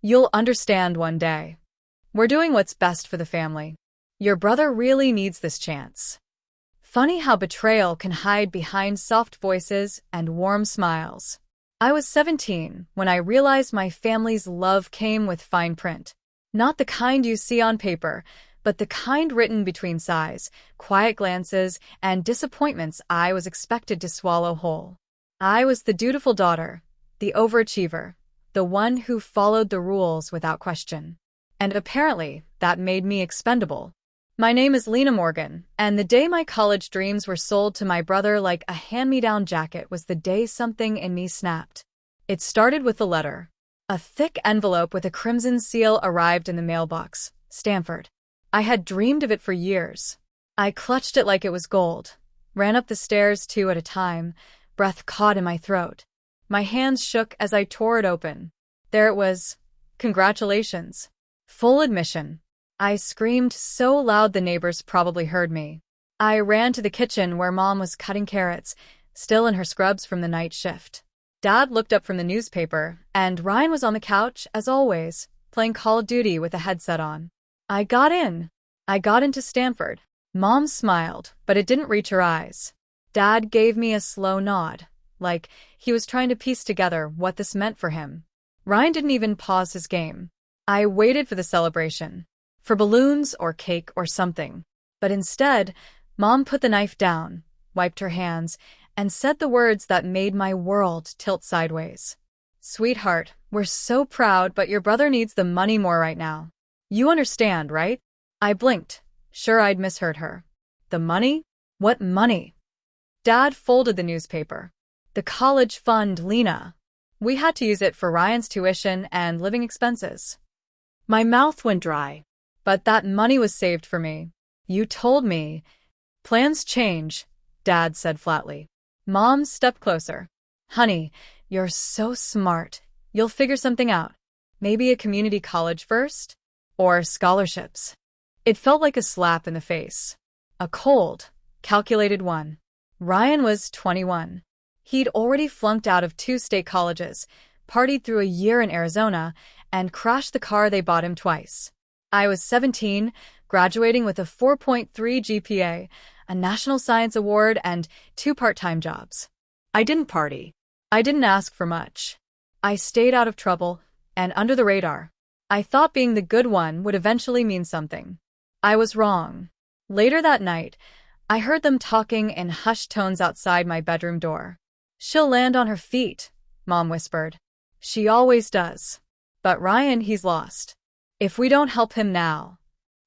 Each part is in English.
You'll understand one day. We're doing what's best for the family. Your brother really needs this chance. Funny how betrayal can hide behind soft voices and warm smiles. I was 17 when I realized my family's love came with fine print. Not the kind you see on paper, but the kind written between sighs, quiet glances, and disappointments I was expected to swallow whole. I was the dutiful daughter, the overachiever, the one who followed the rules without question. And apparently, that made me expendable. My name is Lena Morgan, and the day my college dreams were sold to my brother like a hand-me-down jacket was the day something in me snapped. It started with a letter. A thick envelope with a crimson seal arrived in the mailbox. Stanford. I had dreamed of it for years. I clutched it like it was gold, ran up the stairs 2 at a time, breath caught in my throat. My hands shook as I tore it open. There it was. Congratulations. Full admission. I screamed so loud the neighbors probably heard me. I ran to the kitchen where Mom was cutting carrots, still in her scrubs from the night shift. Dad looked up from the newspaper, and Ryan was on the couch, as always, playing Call of Duty with a headset on. I got in. I got into Stanford. Mom smiled, but it didn't reach her eyes. Dad gave me a slow nod, like he was trying to piece together what this meant for him. Ryan didn't even pause his game. I waited for the celebration. For balloons or cake or something. But instead, Mom put the knife down, wiped her hands, and said the words that made my world tilt sideways. Sweetheart, we're so proud, but your brother needs the money more right now. You understand, right? I blinked, sure I'd misheard her. The money? What money? Dad folded the newspaper. The college fund, Lena. We had to use it for Ryan's tuition and living expenses. My mouth went dry. But that money was saved for me. You told me. Plans change, Dad said flatly. Mom stepped closer. Honey, you're so smart. You'll figure something out. Maybe a community college first? Or scholarships. It felt like a slap in the face. A cold, calculated one. Ryan was 21. He'd already flunked out of 2 state colleges, partied through a year in Arizona, and crashed the car they bought him twice. I was 17, graduating with a 4.3 GPA, a National Science Award, and 2 part-time jobs. I didn't party. I didn't ask for much. I stayed out of trouble and under the radar. I thought being the good one would eventually mean something. I was wrong. Later that night, I heard them talking in hushed tones outside my bedroom door. She'll land on her feet, Mom whispered. She always does. But Ryan, he's lost. If we don't help him now.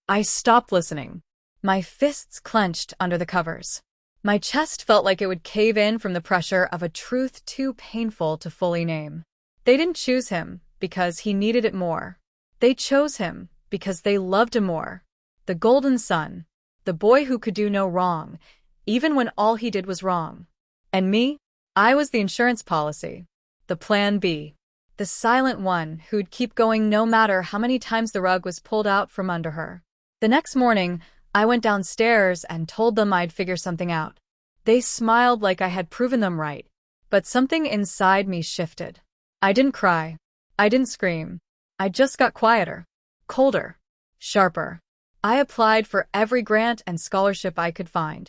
I stopped listening. My fists clenched under the covers. My chest felt like it would cave in from the pressure of a truth too painful to fully name. They didn't choose him because he needed it more. They chose him because they loved him more. The golden son. The boy who could do no wrong, even when all he did was wrong. And me? I was the insurance policy. The plan B. The silent one who'd keep going no matter how many times the rug was pulled out from under her. The next morning, I went downstairs and told them I'd figure something out. They smiled like I had proven them right, but something inside me shifted. I didn't cry. I didn't scream. I just got quieter, colder, sharper. I applied for every grant and scholarship I could find.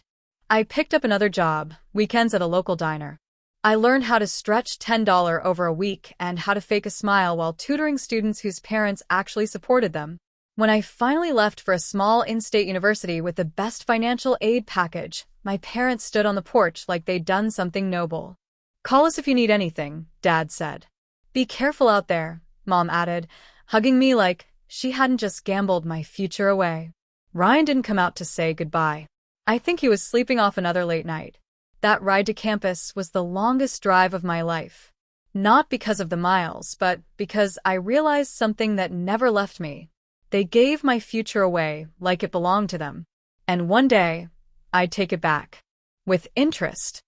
I picked up another job, weekends at a local diner. I learned how to stretch $10 over a week and how to fake a smile while tutoring students whose parents actually supported them. When I finally left for a small in-state university with the best financial aid package, my parents stood on the porch like they'd done something noble. Call us if you need anything, Dad said. Be careful out there, Mom added, hugging me like she hadn't just gambled my future away. Ryan didn't come out to say goodbye. I think he was sleeping off another late night. That ride to campus was the longest drive of my life. Not because of the miles, but because I realized something that never left me. They gave my future away like it belonged to them. And one day, I'd take it back. With interest.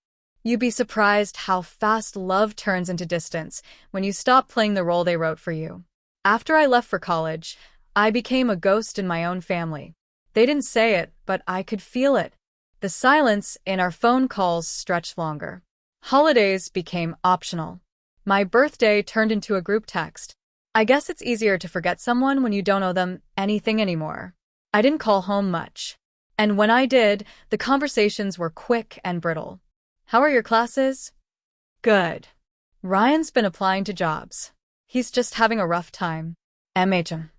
You'd be surprised how fast love turns into distance when you stop playing the role they wrote for you. After I left for college, I became a ghost in my own family. They didn't say it, but I could feel it. The silence in our phone calls stretched longer. Holidays became optional. My birthday turned into a group text. I guess it's easier to forget someone when you don't owe them anything anymore. I didn't call home much. And when I did, the conversations were quick and brittle. How are your classes? Good. Ryan's been applying to jobs. He's just having a rough time. MHM.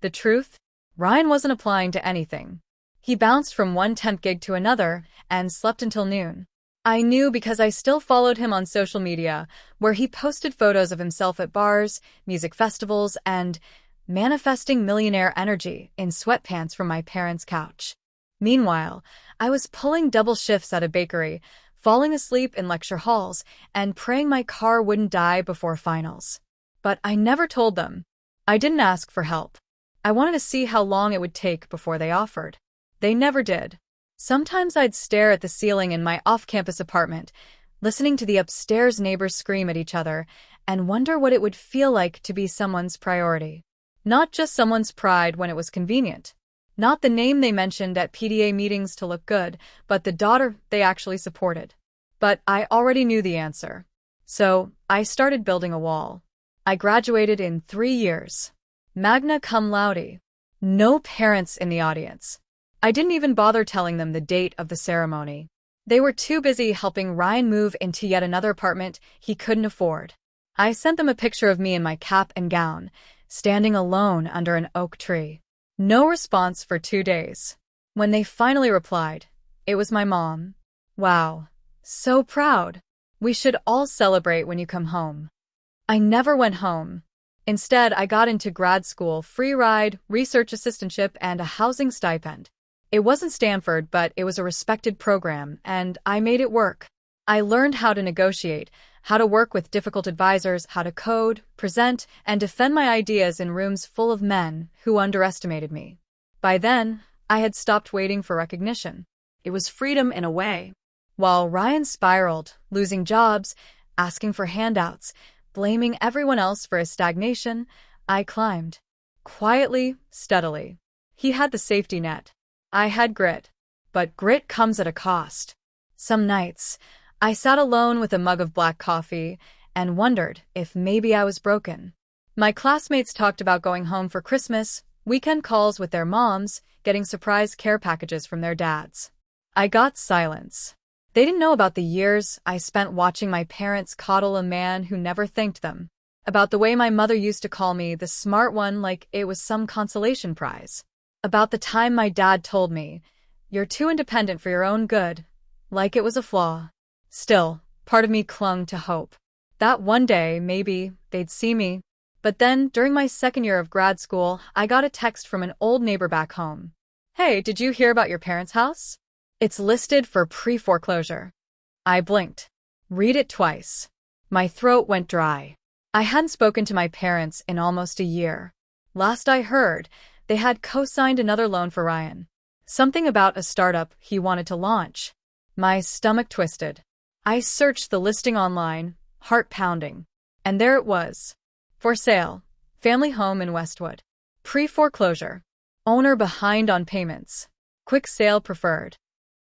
The truth? Ryan wasn't applying to anything. He bounced from one temp gig to another and slept until noon. I knew because I still followed him on social media, where he posted photos of himself at bars, music festivals, and manifesting millionaire energy in sweatpants from my parents' couch. Meanwhile, I was pulling double shifts at a bakery, falling asleep in lecture halls, and praying my car wouldn't die before finals. But I never told them. I didn't ask for help. I wanted to see how long it would take before they offered. They never did. Sometimes I'd stare at the ceiling in my off-campus apartment, listening to the upstairs neighbors scream at each other, and wonder what it would feel like to be someone's priority. Not just someone's pride when it was convenient. Not the name they mentioned at PDA meetings to look good, but the daughter they actually supported. But I already knew the answer. So, I started building a wall. I graduated in 3 years. Magna cum laude. No parents in the audience. I didn't even bother telling them the date of the ceremony. They were too busy helping Ryan move into yet another apartment he couldn't afford. I sent them a picture of me in my cap and gown, standing alone under an oak tree. No response for 2 days. When they finally replied, it was my mom. Wow. So proud. We should all celebrate when you come home. I never went home. Instead, I got into grad school, free ride, research assistantship, and a housing stipend. It wasn't Stanford, but it was a respected program, and I made it work. I learned how to negotiate, how to work with difficult advisors, how to code, present, and defend my ideas in rooms full of men who underestimated me. By then, I had stopped waiting for recognition. It was freedom in a way. While Ryan spiraled, losing jobs, asking for handouts, blaming everyone else for his stagnation, I climbed. Quietly, steadily. He had the safety net. I had grit. But grit comes at a cost. Some nights, I sat alone with a mug of black coffee and wondered if maybe I was broken. My classmates talked about going home for Christmas, weekend calls with their moms, getting surprise care packages from their dads. I got silence. They didn't know about the years I spent watching my parents coddle a man who never thanked them. About the way my mother used to call me the smart one like it was some consolation prize. About the time my dad told me, "You're too independent for your own good," like it was a flaw. Still, part of me clung to hope. That one day, maybe, they'd see me. But then, during my second year of grad school, I got a text from an old neighbor back home. "Hey, did you hear about your parents' house? It's listed for pre-foreclosure." I blinked. Read it twice. My throat went dry. I hadn't spoken to my parents in almost a year. Last I heard, they had co-signed another loan for Ryan. Something about a startup he wanted to launch. My stomach twisted. I searched the listing online, heart pounding. And there it was. For sale. Family home in Westwood. Pre-foreclosure. Owner behind on payments. Quick sale preferred.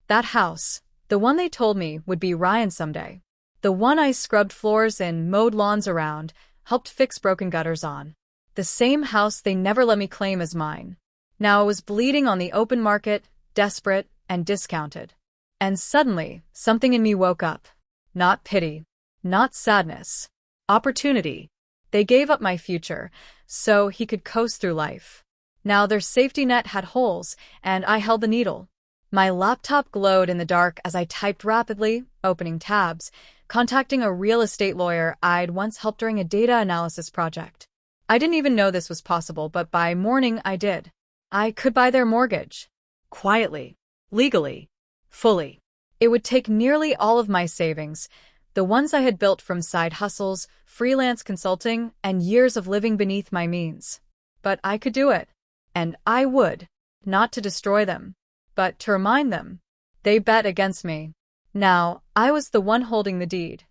That house, the one they told me would be Ryan someday. The one I scrubbed floors in, mowed lawns around, helped fix broken gutters on. The same house they never let me claim as mine. Now it was bleeding on the open market, desperate and discounted. And suddenly, something in me woke up. Not pity. Not sadness. Opportunity. They gave up my future, so he could coast through life. Now their safety net had holes, and I held the needle. My laptop glowed in the dark as I typed rapidly, opening tabs, contacting a real estate lawyer I'd once helped during a data analysis project. I didn't even know this was possible, but by morning I did. I could buy their mortgage. Quietly. Legally. Fully. It would take nearly all of my savings, the ones I had built from side hustles, freelance consulting, and years of living beneath my means. But I could do it. And I would. Not to destroy them, but to remind them. They bet against me. Now, I was the one holding the deed.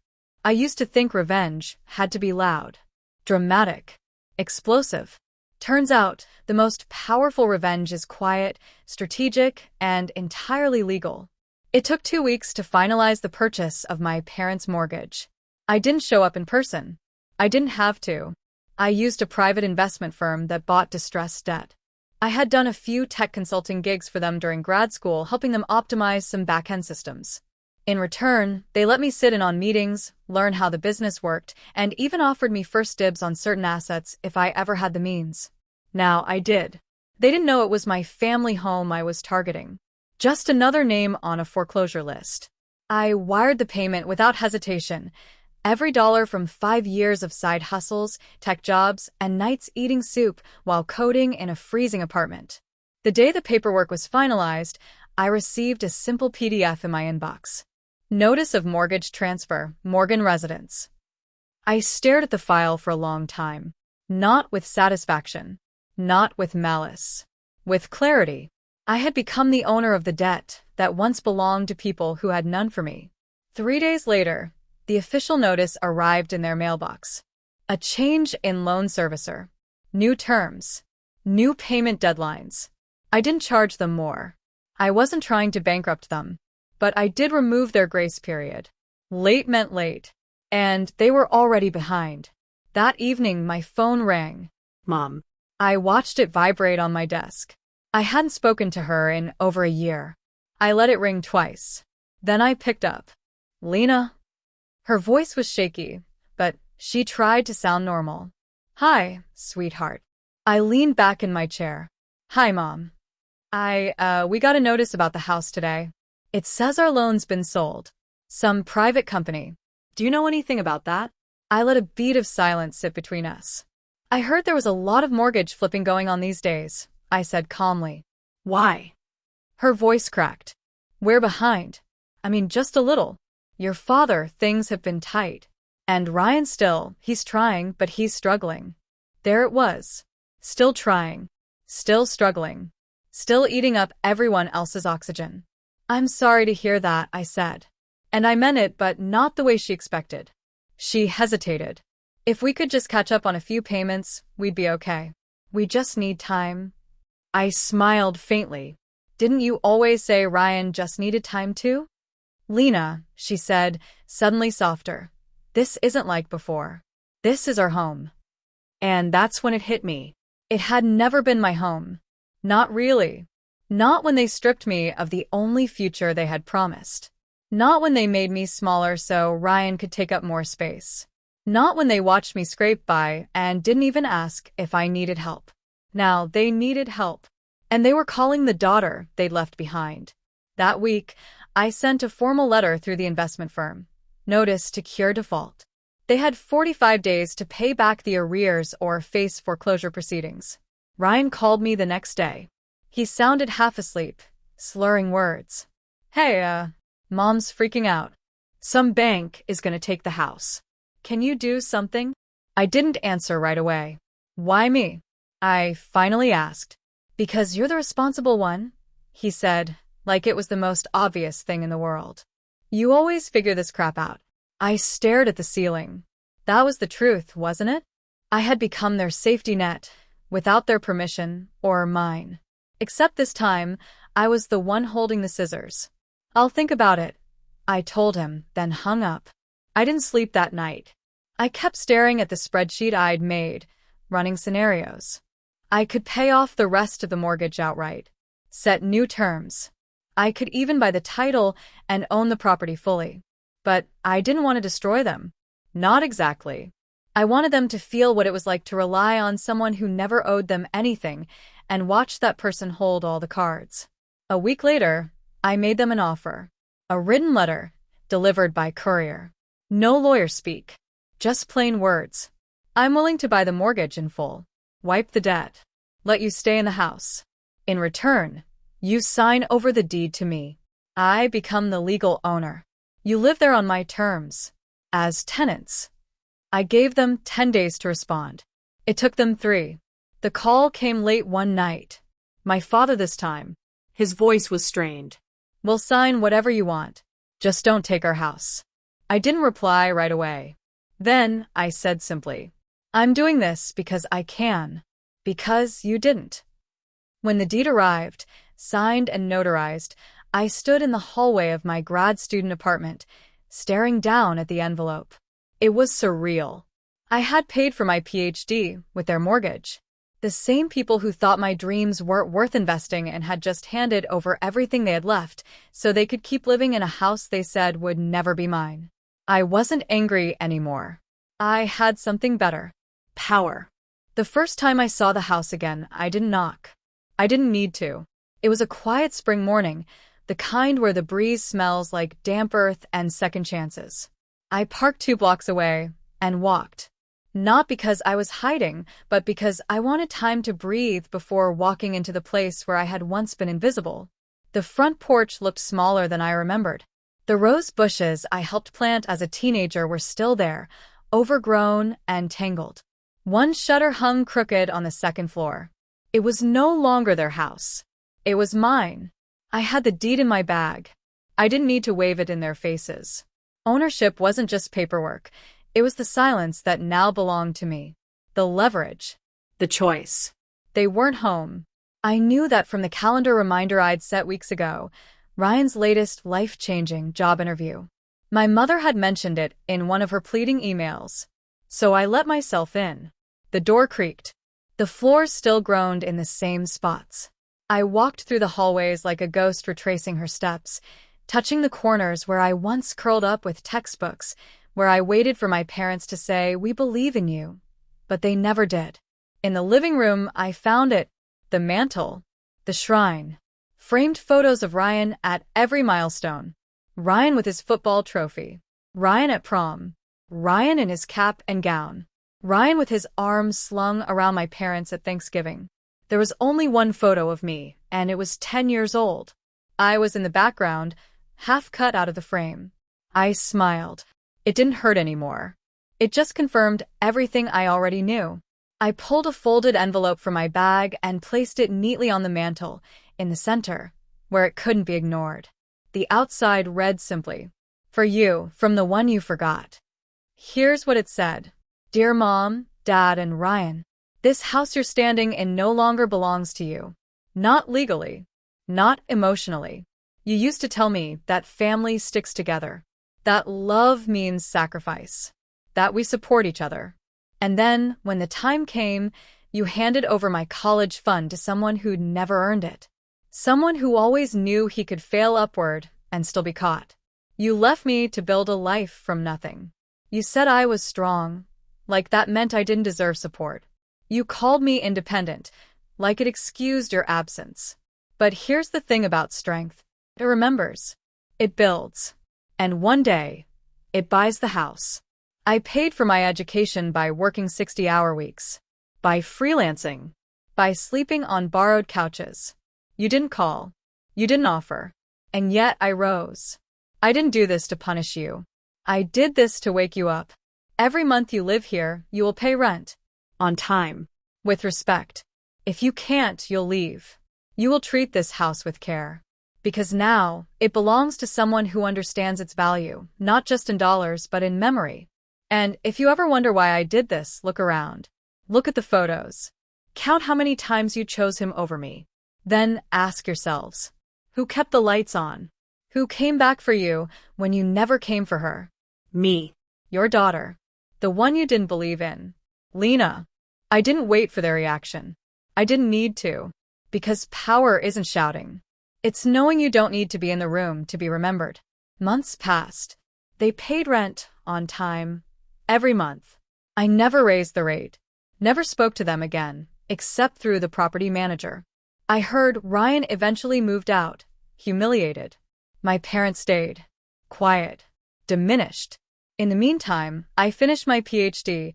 I used to think revenge had to be loud, dramatic, explosive. Turns out, the most powerful revenge is quiet, strategic, and entirely legal. It took 2 weeks to finalize the purchase of my parents' mortgage. I didn't show up in person. I didn't have to. I used a private investment firm that bought distressed debt. I had done a few tech consulting gigs for them during grad school, helping them optimize some back-end systems. In return, they let me sit in on meetings, learn how the business worked, and even offered me first dibs on certain assets if I ever had the means. Now, I did. They didn't know it was my family home I was targeting. Just another name on a foreclosure list. I wired the payment without hesitation. Every dollar from 5 years of side hustles, tech jobs, and nights eating soup while coding in a freezing apartment. The day the paperwork was finalized, I received a simple PDF in my inbox. Notice of mortgage transfer, Morgan residence. I stared at the file for a long time. Not with satisfaction. Not with malice. With clarity. I had become the owner of the debt that once belonged to people who had none for me. 3 days later, the official notice arrived in their mailbox. A change in loan servicer. New terms. New payment deadlines. I didn't charge them more. I wasn't trying to bankrupt them. But I did remove their grace period. Late meant late. And they were already behind. That evening, my phone rang. Mom. I watched it vibrate on my desk. I hadn't spoken to her in over a year. I let it ring twice. Then I picked up. Lena? Her voice was shaky, but she tried to sound normal. Hi, sweetheart. I leaned back in my chair. Hi, Mom. We got a notice about the house today. It says our loan's been sold. Some private company. Do you know anything about that? I let a bead of silence sit between us. I heard there was a lot of mortgage flipping going on these days, I said calmly. Why? Her voice cracked. We're behind. I mean, just a little. Your father, things have been tight. And Ryan he's trying, but he's struggling. There it was. Still trying. Still struggling. Still eating up everyone else's oxygen. I'm sorry to hear that, I said. And I meant it, but not the way she expected. She hesitated. If we could just catch up on a few payments, we'd be okay. We just need time. I smiled faintly. Didn't you always say Ryan just needed time too? Lena, she said, suddenly softer. This isn't like before. This is our home. And that's when it hit me. It had never been my home. Not really. Not when they stripped me of the only future they had promised. Not when they made me smaller so Ryan could take up more space. Not when they watched me scrape by and didn't even ask if I needed help. Now, they needed help. And they were calling the daughter they'd left behind. That week, I sent a formal letter through the investment firm. Notice to cure default. They had 45 days to pay back the arrears or face foreclosure proceedings. Ryan called me the next day. He sounded half asleep, slurring words. Hey, Mom's freaking out. Some bank is gonna take the house. Can you do something? I didn't answer right away. Why me? I finally asked. Because you're the responsible one, he said, like it was the most obvious thing in the world. You always figure this crap out. I stared at the ceiling. That was the truth, wasn't it? I had become their safety net, without their permission or mine. Except this time, I was the one holding the scissors. I'll think about it, I told him, then hung up. I didn't sleep that night. I kept staring at the spreadsheet I'd made, running scenarios. I could pay off the rest of the mortgage outright, set new terms. I could even buy the title and own the property fully. But I didn't want to destroy them. Not exactly. I wanted them to feel what it was like to rely on someone who never owed them anything and watch that person hold all the cards. A week later, I made them an offer. A written letter, delivered by courier. No lawyer speak. Just plain words. I'm willing to buy the mortgage in full. Wipe the debt. Let you stay in the house. In return, you sign over the deed to me. I become the legal owner. You live there on my terms. As tenants. I gave them 10 days to respond. It took them 3. The call came late one night. My father this time. His voice was strained. We'll sign whatever you want. Just don't take our house. I didn't reply right away. Then I said simply, I'm doing this because I can. Because you didn't. When the deed arrived, signed and notarized, I stood in the hallway of my grad student apartment, staring down at the envelope. It was surreal. I had paid for my PhD with their mortgage. The same people who thought my dreams weren't worth investing and had just handed over everything they had left so they could keep living in a house they said would never be mine. I wasn't angry anymore. I had something better. Power. The first time I saw the house again, I didn't knock. I didn't need to. It was a quiet spring morning, the kind where the breeze smells like damp earth and second chances. I parked 2 blocks away and walked. Not because I was hiding, but because I wanted time to breathe before walking into the place where I had once been invisible. The front porch looked smaller than I remembered. The rose bushes I helped plant as a teenager were still there, overgrown and tangled. One shutter hung crooked on the second floor. It was no longer their house. It was mine. I had the deed in my bag. I didn't need to wave it in their faces. Ownership wasn't just paperwork. It was the silence that now belonged to me. The leverage. The choice. They weren't home. I knew that from the calendar reminder I'd set weeks ago, Ryan's latest life-changing job interview. My mother had mentioned it in one of her pleading emails. So I let myself in. The door creaked. The floors still groaned in the same spots. I walked through the hallways like a ghost retracing her steps, touching the corners where I once curled up with textbooks, where I waited for my parents to say, "We believe in you." But they never did. In the living room, I found it. The mantle. The shrine. Framed photos of Ryan at every milestone. Ryan with his football trophy. Ryan at prom. Ryan in his cap and gown. Ryan with his arms slung around my parents at Thanksgiving. There was only one photo of me, and it was 10 years old. I was in the background, half cut out of the frame. I smiled. It didn't hurt anymore. It just confirmed everything I already knew. I pulled a folded envelope from my bag and placed it neatly on the mantel, in the center, where it couldn't be ignored. The outside read simply, "For you, from the one you forgot." Here's what it said. "Dear Mom, Dad, and Ryan, this house you're standing in no longer belongs to you. Not legally. Not emotionally. You used to tell me that family sticks together. That love means sacrifice. That we support each other. And then, when the time came, you handed over my college fund to someone who'd never earned it. Someone who always knew he could fail upward and still be caught. You left me to build a life from nothing. You said I was strong, like that meant I didn't deserve support. You called me independent, like it excused your absence. But here's the thing about strength. It remembers. It builds. And one day, it buys the house. I paid for my education by working 60-hour weeks. By freelancing. By sleeping on borrowed couches. You didn't call. You didn't offer. And yet I rose. I didn't do this to punish you. I did this to wake you up. Every month you live here, you will pay rent. On time. With respect. If you can't, you'll leave. You will treat this house with care. Because now, it belongs to someone who understands its value, not just in dollars but in memory. And if you ever wonder why I did this, look around. Look at the photos. Count how many times you chose him over me. Then ask yourselves, who kept the lights on? Who came back for you when you never came for her? Me. Your daughter. The one you didn't believe in. Lena. I didn't wait for their reaction. I didn't need to. Because power isn't shouting. It's knowing you don't need to be in the room to be remembered. Months passed. They paid rent on time. Every month. I never raised the rate. Never spoke to them again, except through the property manager. I heard Ryan eventually moved out, humiliated. My parents stayed. Quiet. Diminished. In the meantime, I finished my PhD,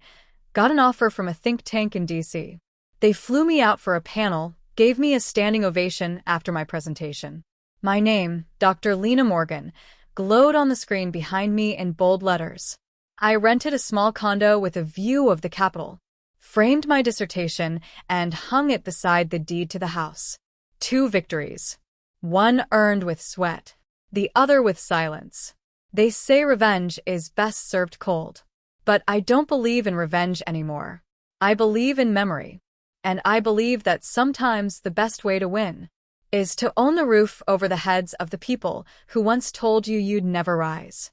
got an offer from a think tank in DC. They flew me out for a panel, gave me a standing ovation after my presentation. My name, Dr. Lena Morgan, glowed on the screen behind me in bold letters. I rented a small condo with a view of the Capitol, framed my dissertation, and hung it beside the deed to the house. 2 victories. One earned with sweat, the other with silence. They say revenge is best served cold. But I don't believe in revenge anymore. I believe in memory. And I believe that sometimes the best way to win is to own the roof over the heads of the people who once told you you'd never rise.